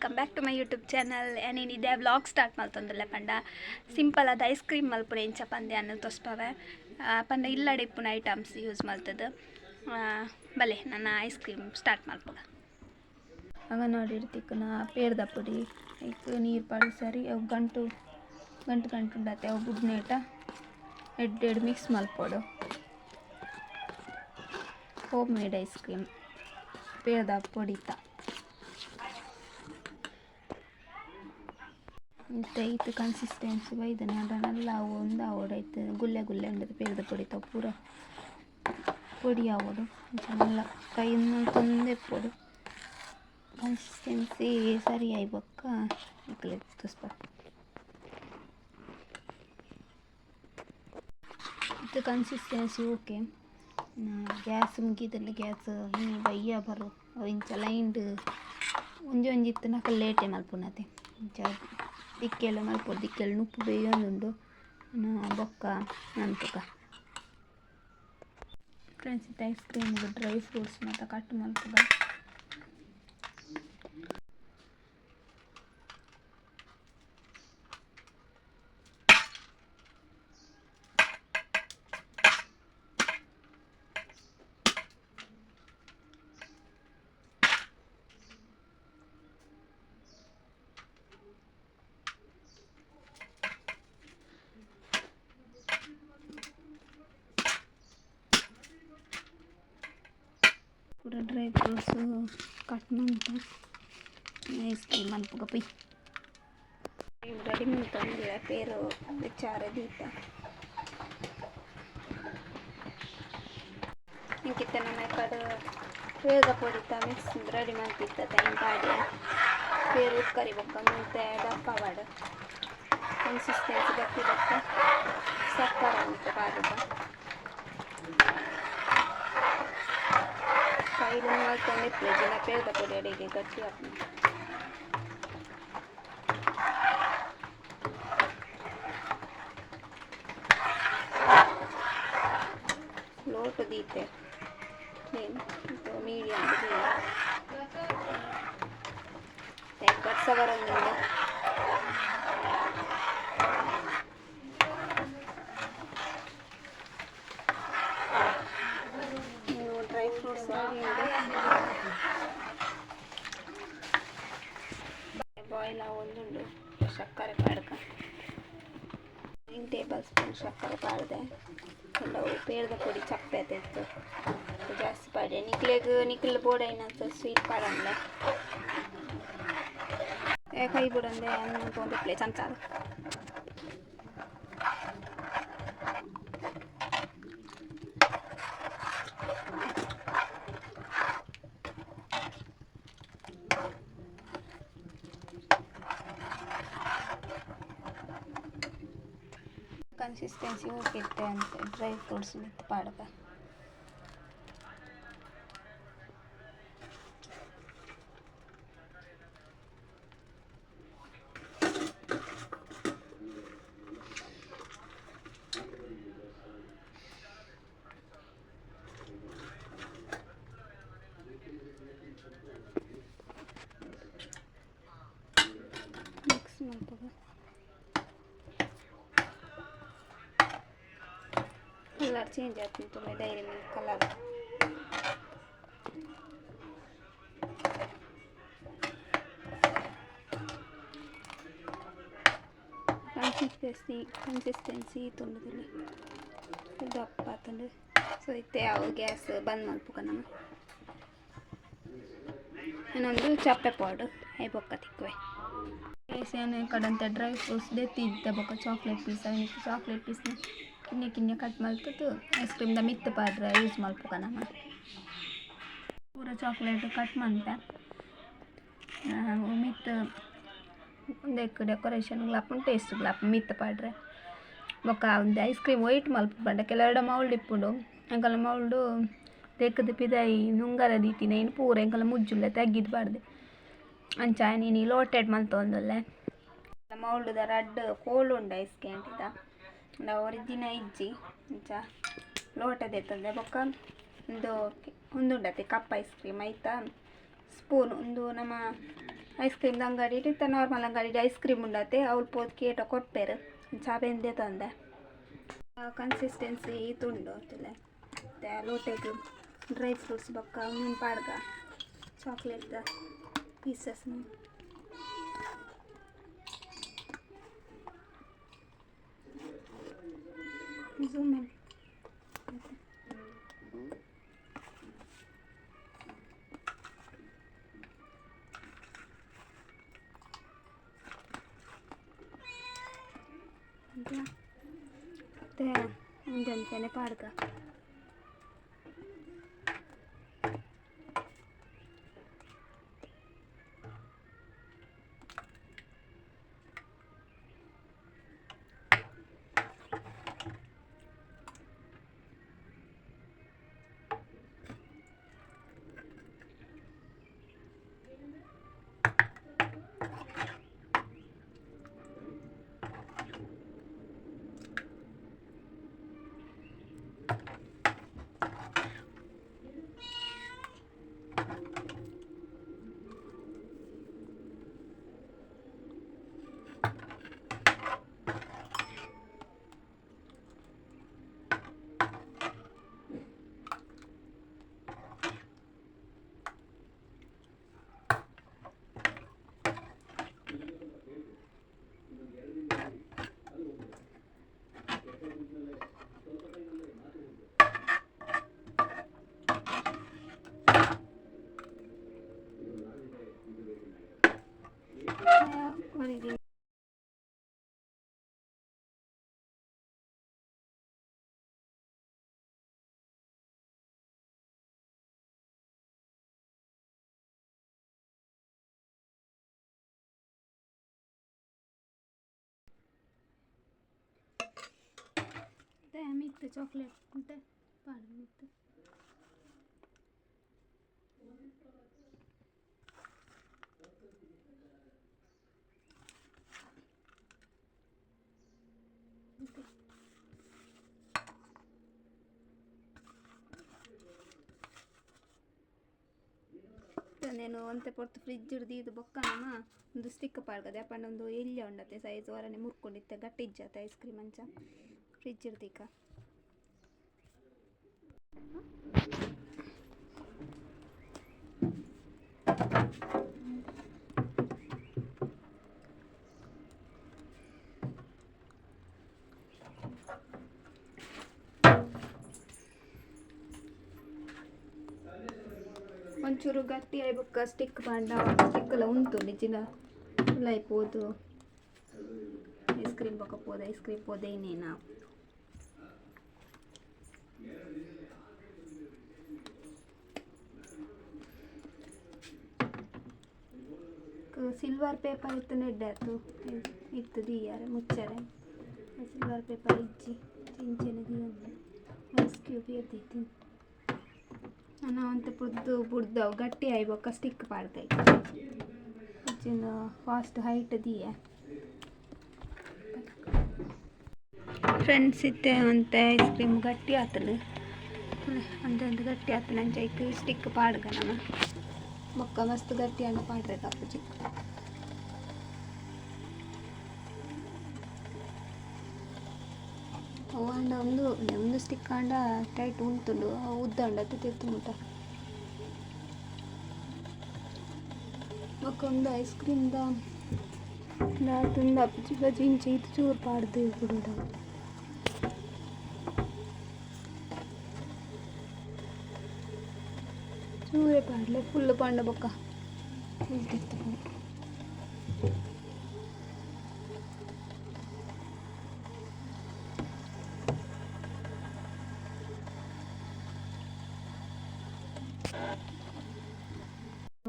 Welcome back to my YouTube channel. ಏನೇನಿದೆ vlog start ಮಾಡ್ತಂದಿಲ್ಲ ಪಂಡ ಸಿಂಪಲ್ ಆದ ಐಸ್ ಕ್ರೀಮ್ ಮಲ್ಪುರ ಎಂಚ ಪಂದೆ ಅನ್ನ ತೋರಿಸ್ಪಾವೆ ಪಂಡ ಇಲ್ಲಡೆ ಇಪ್ಪುನ ಐಟಮ್ಸ್ ಯೂಸ್ ಮಾಡ್ತದೆ ಬಲೆ ನನ್ನ ಐಸ್ ಕ್ರೀಮ್ ಸ್ಟಾರ್ಟ್ ಮಾಡ್ಪುಗ ಆಗ ನೋಡಿ ಇಡ್ತಿಕ್ಕನ ಪೇರ್ದ ಪುಡಿ ಈಗ ನೀರು ಪಾಡಿ ಸರಿ ಅವು ಗಂಟು ಉಂಡತ್ತೆ ಅವು ಬುಡ್ನೇಟ ಎಡ್ಡೆಡು ಮಿಕ್ಸ್ ಮಲ್ಪೋಡು ಹೋಮ್ ಮೇಡ್ ಐಸ್ ಕ್ರೀಮ್ ಪೇರ್ದ ಪೊಡಿತ ಇದು ಕನ್ಸಿಸ್ಟೆನ್ಸಿ ಬೈದನೆ ಅದನ್ನೆಲ್ಲ ಒಂದು ಆವಡೈತೆ ಗುಲ್ಲೆ ಉಂಡದು ಪೇರ್ದ ಪೊಡಿತ ಪೂರ ಪೊಡಿ ಆವಡು ಎಲ್ಲ ಕೈಯಿಂದ ತೊಂದೆ ಪೊಡು ಕನ್ಸಿಸ್ಟೆನ್ಸಿ ಸರಿ ಆಯ್ಬಕ್ಕ ಇಕ್ಕಲೆ ತುಸ್ಪ ಇದು ಕನ್ಸಿಸ್ಟೆನ್ಸಿ ಓಕೆ ಗ್ಯಾಸ್ ಮುಗಿದಲ್ಲಿ ಗ್ಯಾಸ್ ಬಯ್ಯ ಬರು ಇಂಚ ಲೈಂಡ್ ಒಂಜಿ ಇತ್ತು ನಕ ಲೇಟೆ ಮಲ್ಪುನತೆ ಇಂಚ ದಿಕ್ಕೆಲ್ಲ ಮಲ್ಪೊಡು ದಿಕ್ಕೆಲ್ಲ ನುಪ್ಪು ಬೇಯೊಂದುಂಡು ಬೊಕ್ಕ ಅನ್ಪುಗ ಫ್ರೆಂಡ್ಸ್ ಇದು ಐಸ್ ಕ್ರೀಮ್ ಡ್ರೈ ಫ್ರೂಟ್ಸ್ ಮತ್ತು ಕಟ್ ಮಲ್ಪುಗ पूरा ड्राई फ्रूट्स कट मंत ऐस क्रीम मल्पुग पोई रेडी मंतंदिरा पेर चार दीता इंकित नमे कड पेर पोडिता मिक्स रेडी मंतित्ता तैन पाडी पेर उक्करी बक्क मंते दप्प वाड कन्सिस्टेन्सी बक्की बक्क सक्कर अंत पाडुग ಕೈಲಿ ಮಾಡ್ಕೊಂಡು ಫ್ರಿಜ್ಜಿನ ಪೇರ್ದ ಪುಡಿ ಅಡಿಗೆ ಗಟ್ಟಿ ಹಾಕಿ ಲೋಟು ದೀತೆ ಮೀಡಿಯಂ ಕಟ್ಸವರಂಗಿಂದ ड्राई फ्रूट्स ಬಾಯ್ಲ್ ಆವೊಂದುಂಡು ಸಕ್ಕರೆ ಪಾಡ್ಕ 9 ಟೇಬಲ್ ಸ್ಪೂನ್ ಸಕ್ಕರೆ ಪಾಡ್ದೆ ಕೆಲವು ಪೇರ್ದ ಪೊಡಿ ಚಪ್ಪೆ ತೆತ್ತು ಜಾಸ್ತಿ ಪಾಡೆ ನಿಕ್ಲೆಗ್ ಬೋಡೈನಂತ ಸ್ವೀಟ್ ಪಾಡಂದೆ ಕೈ ಬಿಡಂದೆ ಒಂದು ಪ್ಲೇ ಚಮಚಾದ ಕನ್ಸಿಸ್ಟೆನ್ಸಿ ಹೋಗಿತ್ತೆ ಅಂತ ಡ್ರೈ ಫ್ರೂಟ್ಸ್ ಮಿತ್ ಪಾಡ್ಕ ಮಿಕ್ಸ್ ಮಾಡ್ಬೇಕು ಕಲರ್ ಚೇಂಜ್ ಆಗ್ತಿತ್ತು ಡೈರಿ ಮಿಲ್ಕ್ ಕಲರ್ ಕನ್ಸಿಸ್ಟೆನ್ಸಿ ತುಂಡದಲ್ಲಿ ದಪ್ಪ ಆತಂಡು ಸೊ ಇತ್ತೆ ಯಾವ ಗ್ಯಾಸ್ ಬಂದ್ ಮಲ್ಪುಗ ನಮ್ಮ ಇನ್ನೊಂದು ಚಪ್ಪೆ ಪಾಡು ಐ ಬೊಕ್ಕ ತಿಕ್ಕುವೆ ಏನೇ ಕಡಂತೆ ಡ್ರೈ ಫ್ರೂಟ್ಸ್ ದೆತ್ತಿದ್ದೆ ಬೊಕ್ಕ ಚಾಕ್ಲೇಟ್ ಪೀಸ್ ಅವನಿಗೆ ಚಾಕ್ಲೇಟ್ ಪೀಸ್ನ ಕಿನ್ನೆ ಕಟ್ ಮಲ್ತದ್ದು ಐಸ್ ಕ್ರೀಮ್ದ ಮಿತ್ ಪಾಡ್ರೆ ಯೂಸ್ ಮಲ್ಪುಗ ನಮ್ಮ ಪೂರ ಚಾಕ್ಲೇಟ್ ಕಟ್ ಮಂತೆ ಮಿತ್ ಒಂದಕ್ಕೆ ಡೆಕೋರೇಷನ್ಗಳಪ್ಪ ಟೇಸ್ಟ್ಗಳಪ್ಪ ಮಿತ್ ಪಾಡ್ರೆ ಬೊಕ್ಕ ಒಂದು ಐಸ್ ಕ್ರೀಮ್ ವೈಟ್ ಮಲ್ಪ ಪಂಡ ಕೆಲವೆರಡು ಮೌಲ್ಡ್ ಇಪ್ಪುಂಡು ಅಂಕಲ ಮೌಲ್ಡು ತೆಕ್ಕದ ಪಿದಾಯಿ ನುಂಗರ ದೀತಿನ ಏನು ಪೂರ ಎಂಕಲ ಮುಜ್ಜುಲ್ಲೆ ತೆಗ್ಗಿದ್ದು ಬಾಡ್ದೆ ಅಂಚ ನೀನು ಲೋಟೆಡ್ ಮಲ್ತೊಂದುಲ್ಲೆ ಮೌಲ್ಡ್ದ ರಡ್ಡ್ ಕೋಲ್ ಉಂಡು ಐಸ್ ಕ್ಯಾಂಟಿದ ಒರಿಜಿನ ಇಜ್ಜಿ ಇಂಚ ಲೋಟದೆತ್ತಂದೆ ಬೊಕ್ಕ ಒಂದು ಉಂಡುಂಡತೆ ಕಪ್ ಐಸ್ ಕ್ರೀಮ್ ಐತ ಸ್ಪೂನ್ ಒಂದು ನಮ್ಮ ಐಸ್ ಕ್ರೀಮ್ ಅಂಗಡಿ ಇಟ್ಟು ನಾರ್ಮಲ್ ಅಂಗಡಿ ಐಸ್ ಕ್ರೀಮ್ ಉಂಡತೆ ಅವ್ರು ಪೋದು ಕೇಟ ಕೊಟ್ಟೇರು ಚಾಬೆಂದೆ ತಂದೆ ಕನ್ಸಿಸ್ಟೆನ್ಸಿ ತುಂಡು ಅಂತಿಲ್ಲ ಮತ್ತು ಲೋಟೆಗೆ ಡ್ರೈ ಫ್ರೂಟ್ಸ್ ಬೊಕ್ಕ ಮೀನು ಪಾಡ್ಗ ಚಾಕ್ಲೇಟ್ ಪೀಸಸ್ ಝೂಮ್ ಮತ್ತೆ ಮುಂದೆ ಪಾಡ್ಗ ಮಿತ್ತು ಚಾಕ್ಲೇಟ್ ಮತ್ತು ಪಾಡು ಮಿತ್ತು నేను ಒಂತೆ ಪೊರ್ತು ಫ್ರಿಜ್ ಹಿಡ್ದು ಇದು ಬೊಕ್ಕನಮ ಒಂದು ಸ್ಟಿಕ್ ಪಾಡ್ಗದೆ ಅಪ್ಪಂಡ ಒಂದು ಎಲ್ಲಿ ಉಂಡತ್ತೆ ಸೈಜ್ ಹೊರನೆ ಮುರ್ಕೊಂಡಿತ್ತೆ ಗಟ್ಟಿ ಇಜ್ಜತ್ತೆ ಐಸ್ ಕ್ರೀಮ್ ಅಂಚ ಫ್ರಿಜ್ ಹಿಡ್ದಿಕ್ಕ ಒಂಚೂರು ಗಟ್ಟಿ ಆಯ್ಬೊಕ್ಕ ಸ್ಟಿಕ್ ಪಾಂಡ ಸ್ಟಿಕ್ಕೆಲ್ಲ ಉಂಟು ನಿಜಿನ ಫುಲ್ ಆಯ್ಪೋದು ಐಸ್ ಕ್ರೀಮ್ ಬೊಕ್ಕ ಪೋದು ಐಸ್ ಕ್ರೀಮ್ ಪೋದೇನೇನಾ ಸಿಲ್ವರ್ ಪೇಪರ್ ಇತ್ತು ನೆಡ್ಡಾತು ಇತ್ತು ದೀಯಾರೆ ಮುಚ್ಚಾರೆ ಸಿಲ್ವರ್ ಪೇಪರ್ ಇಜ್ಜಿ ಚಿಂಚೆನೆ ದೀಯೊಂದು ಐಸ್ ಕ್ಯೂಬ್ ಎದ್ದಿತ್ತು ನಾವಂತ ಪುದ್ದು ಬುಡ್ದವು ಗಟ್ಟಿ ಆಯ್ಬೊಕ್ಕ ಸ್ಟಿಕ್ ಪಾಡ್ಕೈ ಹೆಚ್ಚಿನ ಫಾಸ್ಟ್ ಹೈಟ್ ದಿಯೆ ಫ್ರೆಂಡ್ಸ್ ಇತ್ತೆ ಅಂತ ಐಸ್ ಕ್ರೀಮ್ ಗಟ್ಟಿ ಆತನು ಅಂದಂದು ಗಟ್ಟಿ ಆತನ ಅಂಚೈಕ್ ಸ್ಟಿಕ್ ಪಾಡ್ಗ ನಮ್ಮ ಬೊಕ್ಕ ಮಸ್ತ್ ಗಟ್ಟಿ ಹಣ್ಣು ಪಾಡ್ರೆ ಕಪ್ಪುಜಿ ಅವು ಅಂಡ ಒಂದು ಸ್ಟಿಕ್ ಅಂಡ ಟೈಟ್ ಉಂಟುಂಡು ಉದ್ದ ಉಂಡತ್ತೆ ತಿರ್ತು ಮುಟ್ಟ ಬೊಕ್ಕ ಒಂದು ಐಸ್ ಕ್ರೀಮ್ದ ತುಂಡ ಅಪ್ಪುಜಿ ಬಜ್ಜಿ ಇಂಚೆ ಇದು ಚೂರು ಪಾಡ್ದು ಬಿಡುಂಡ ಚೂರೇ ಪಾಡ್ಲೆ ಫುಲ್ ಪಂಡ ಬೊಕ್ಕ ಫುಲ್ ತಿರ್ತು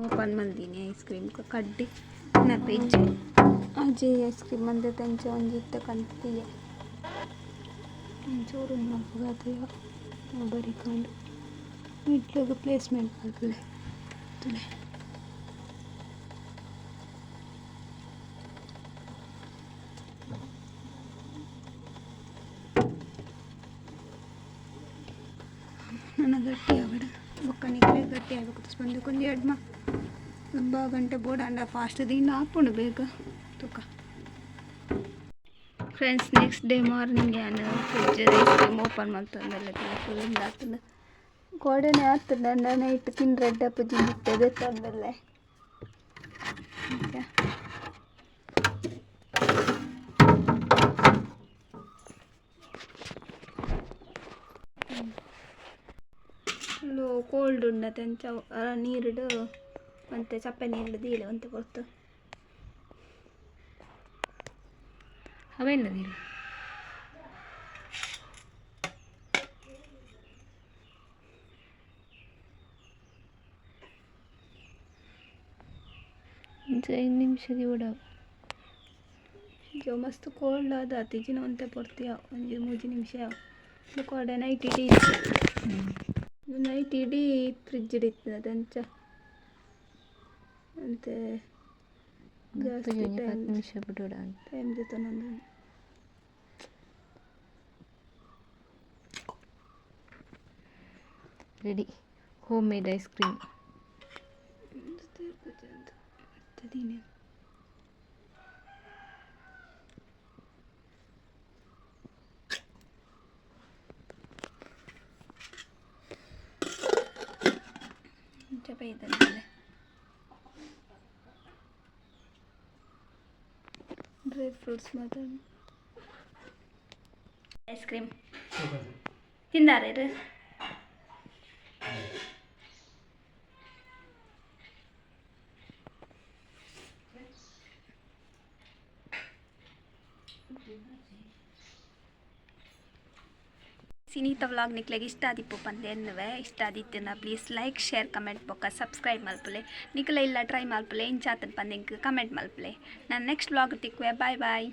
ಓಪನ್ ಮಂದಿನಿ ಐಸ್ ಕ್ರೀಮ್ ಕಡ್ಡಿ ನಪ್ಪೆಜ್ಜಿ ಅಜ್ಜಿ ಐಸ್ ಕ್ರೀಮ್ ಮಂದ ತಂಚ ಒಂಜಿತ್ತ ಕಂತಿಯ ಚೂರು ನಪ್ಪಗಾತೆಯ ಬರಿಕೊಂಡು ಇಟ್ಲಾಗ ಪ್ಲೇಸ್ಮೆಂಟ್ ಮಾಡ್ತದೆ ತುಲೆ ನನ್ನ ಗಟ್ಟಿ ಆಗಡ ಬೊಕ್ಕ ನಿಗ್ರೆ ಗಟ್ಟಿ ಆಗಬೇಕು ಸ್ಪಂದು ಕೊಂದು ಎಡ್ಮ ಗಂಟೆ ಬೋಡಾಂಡ ಫಾಸ್ಟ್ ದಿನ ಹಾಕೊಂಡು ಬೇಗ ತೂಕ. ಫ್ರೆಂಡ್ಸ್ ನೆಕ್ಸ್ಟ್ ಡೇ ಮಾರ್ನಿಂಗ್ ಏನು ಫ್ರಿಡ್ಜ್ ಐಸ್ ಕ್ರೀಮ್ ಓಪನ್ ಮಾಡ್ತಂದಲ್ಲ ಫುಲ್ ಆಗ್ತದೆ ಗೋಡೆನೇ ಆಗ್ತದೆ ನೈಟ್ ತಿಂದ್ರೆ ಡಬ್ಬ ಜಿಂದಿರ್ತದೆ ತಂದಲ್ಲೇ. ಓಕೆ ಕೋಲ್ಡ್ ಉಂಡತೆ ಅಂಚ ನೀರುಡು ಮತ್ತು ಚಪ್ಪೆ ನೀರುಡು ದೀಲೆ ಅಂತ ಕೊಡ್ತು ಅವೇನದಿಲ್ಲ ಒಂದು 5 ನಿಮಿಷದ ಉಡವು जो मस्त कोल्ड आद तिजिन अंत पड़ती ಒಂದು 3 ನಿಮಿಷ कोडे नैट इडी फ्रिज इडितದೆ ಅದಂಚ ಅಂತೆ ಜಾಸ್ತಿ 10 ನಿಮಿಷ ಬಿಡೋಣ ಟೈಮ್ ಜೊತೆ ನಂದು ready home made ice cream ತದೀನೆ ड्राई फ्रूट्स मात्र ऐस क्रीम तिंदारे सीनीता व्लॉग निकलेगी इष्ट आदिप्पु पंदेन्नुवे इष्ट आदित्तना प्लीज़ लाइक शेर कमेंट बोक सब्सक्राइब मल्पले निकले इल्ला ट्रೈ मल्पले इंचातन पंदेंक कमेंट मल्पले ನಾನು ನೆಕ್ಸ್ಟ್ ವ್ಲಾಗ್ ತಿಕ್ಕುವೆ ಬಾಯ್ ಬಾಯ್.